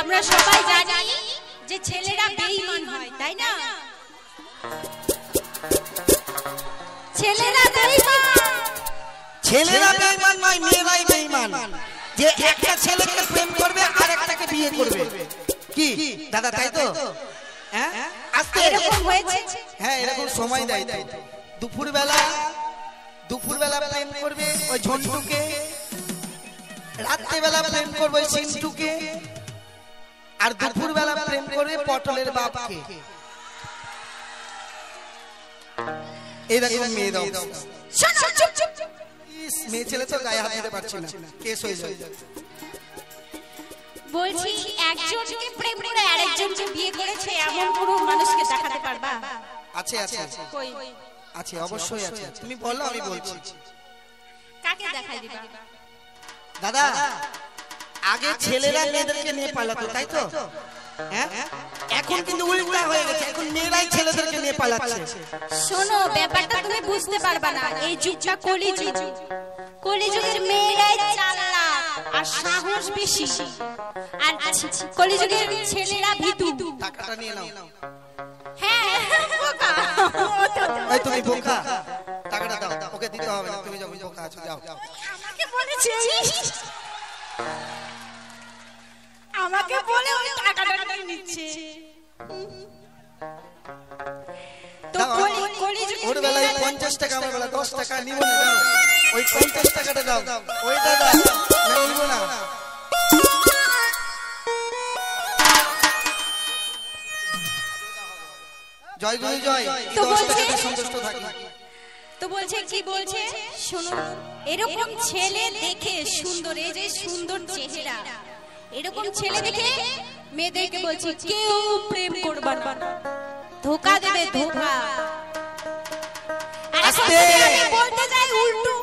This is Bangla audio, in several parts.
আমরা সবাই জানি যে ছেলেরা বেঈমান হয়, তাই না? ছেলেরা বেঈমান নয়, মেয়েরাই বেঈমান। যে একটা ছেলেকে প্রেম করবে আর একটাকে বিয়ে করবে, কি দাদা তাই তো? হ্যাঁ, আজকে এরকম হয়েছে। হ্যাঁ, এরকম সময় দেয়। দুপুরবেলা প্রেম করবে ওই ঝন্টুকে, রাত্রেবেলা প্রেম করবে ওই সিন্টুকে, আর দুপুরবেলা প্রেম করবে পটলের বাপকে। এরকম মেয়ে দাও। মেয়ে ছেলে তো গায়ে হাত দিতে পারছি না, কেস হয়ে যায়। বলছি একজনকে প্রেম করে আরেকজনকে বিয়ে করেছে এমন কোনো মানুষকে দেখাতে পারবা? আছে কই? আছে, অবশ্যই আছে। তুমি বলো, আমি বলছি। কাকে দেখাই দিবা? দাদা, আগে ছেলেরা মেয়েদেরকে নিয়ে পালাতো, তাই তো? হ্যাঁ, এখন কিন্তু উল্টা হয়ে গেছে, এখন মেয়েরাই ছেলেদেরকে নিয়ে পালাচ্ছে। শোনো, ব্যাপারটা তুমি বুঝতে পারবা না। এই যুগটা কলিযুগ। কলিযুগের মেয়েরাই চালাক আর সাহস বেশি, আর কলিযুগের ছেলেরা ভীতু। টাকাটা নিয়ে নাও। হ্যাঁ, বোকা। এই তুমি বোকা, টাকাটা দাও। ওকে দিতে হবে না, তুমি যাও, বোকা আছো, যাও। আমাকে বলেছে, আমাকে বলে ওই টাকাটা নিয়ে নিচ্ছে। তো ওর বেলায় 50 টাকা, আমার বেলা 10 টাকা নিব না, দাও ওই 50 টাকাটা দাও। ওই দাদা নিব না। জয় গুরু জয়। 10 টাকাতে সন্তুষ্ট থাকি। তো বলছে কি বলছে শোনো, এরকম ছেলে দেখে সুন্দর, এই যে সুন্দর চেহারা, এরকম ছেলে দেখে মেয়েদেরকে বলছি কেউ প্রেম করবে না, ধোঁকা দেবে, ধোঁকা। আর আস্তে আমি বলতে যাই উল্টো,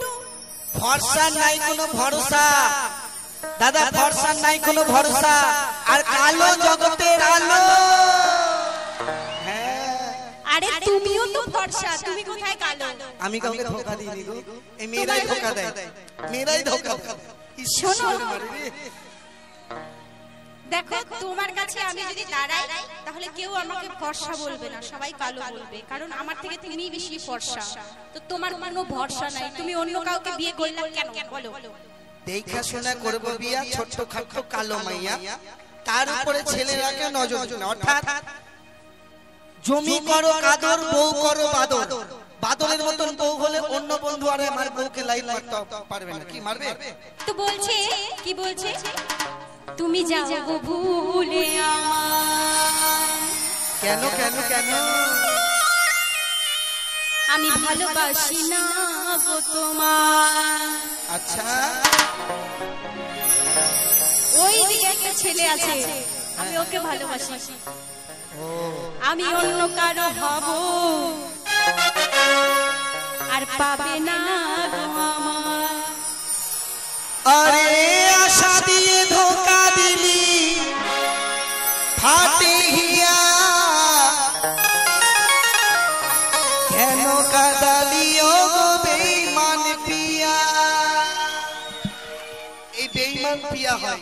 ভরসা নাই কোনো ভরসা দাদা, ভরসা নাই কোনো ভরসা। আর কালো জগতের আলো। আরে তুমিও তো ভরসা, তুমি কোথায় কালো? আমি কাউকে ধোঁকা দিইনি গো, এই মেয়েরাই ধোঁকা দেয়, মেয়েরাই ধোঁকা দেয়। শোনো, দেখো তোমার কাছে আমি যদি দাঁড়াই তাহলে কেউ আমাকে ভরসা বলবে না, সবাই কালো বলবে, কারণ আমার থেকে তুমি বেশি ভরসা। তো তোমার কোনো ভরসা নাই, তুমি অন্য কাউকে বিয়ে করলে কেন বলো? দেখা শোনা করবো বিয়া, ছোট্ট খাটো কালো মাইয়া, তার উপরে ছেলেরাকে নজর দিন। অর্থাৎ জমি করো কাদর, বউ করো বাদর। বাদরের মতন বউ হলে অন্য বন্ধু আর আমার বউকে লাইন মারতে পারবে না। কি মারবে? তো বলছে কি বলছে, তুমি যাও গো ভুলে আমার। কেন কেন কেন? আমি ভালোবাসি না গো তোমার। আচ্ছা, ওই দিকে একটা ছেলে আছে, আমি ওকে ভালোবাসি, আমি অন্য কারো হব আর পাবে না গো আমার। আরে আশা দিয়ে ধোকা দিলি ফাটে হিয়া, কেন কাদালিও গো বেঈমান পিয়া। এই বেঈমান পিয়া হয়।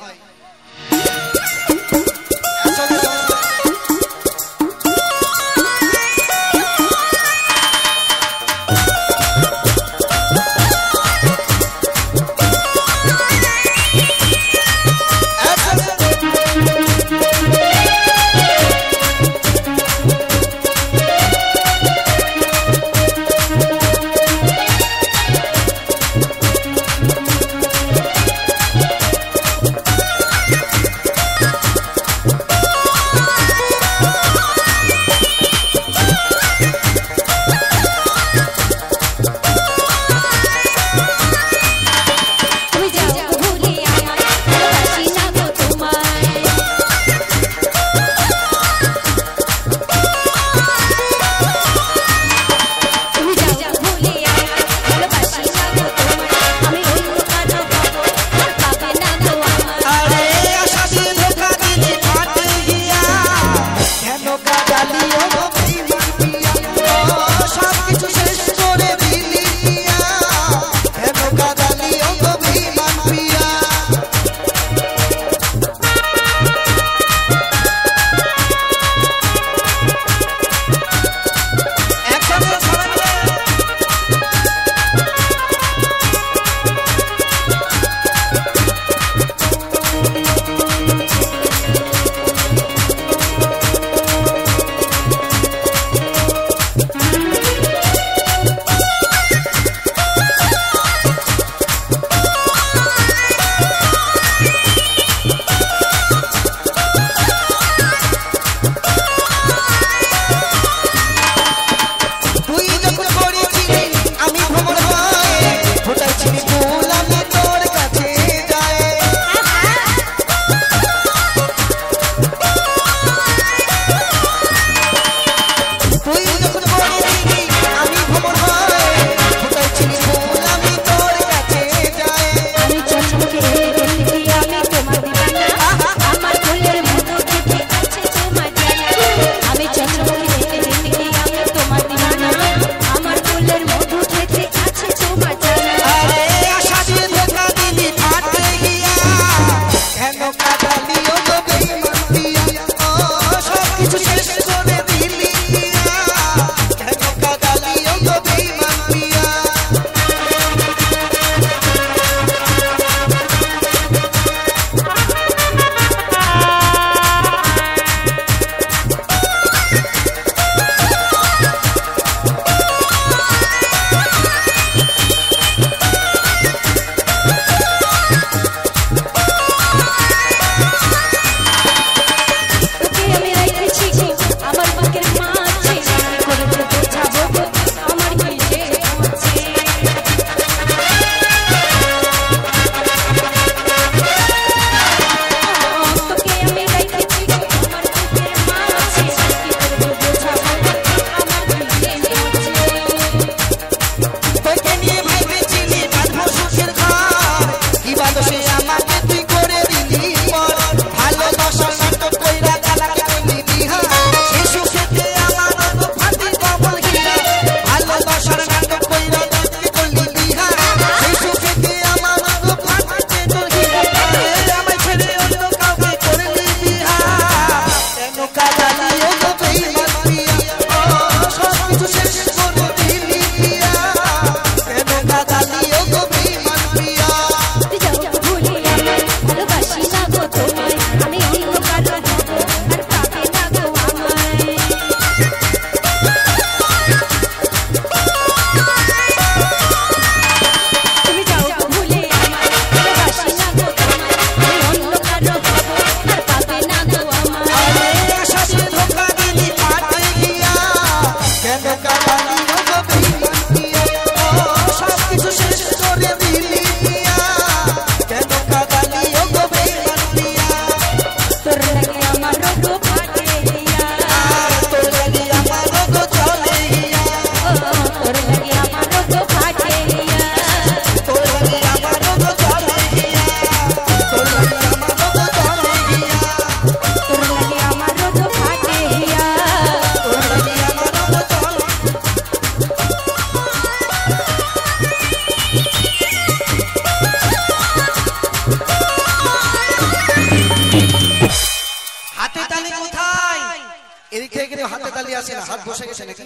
দিয়ে আসে না, হাত বসে গেছে নাকি?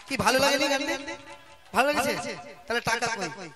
কি ভালো লাগেনি গানটা? ভালো লেগেছে? তাহলে টাকা কই?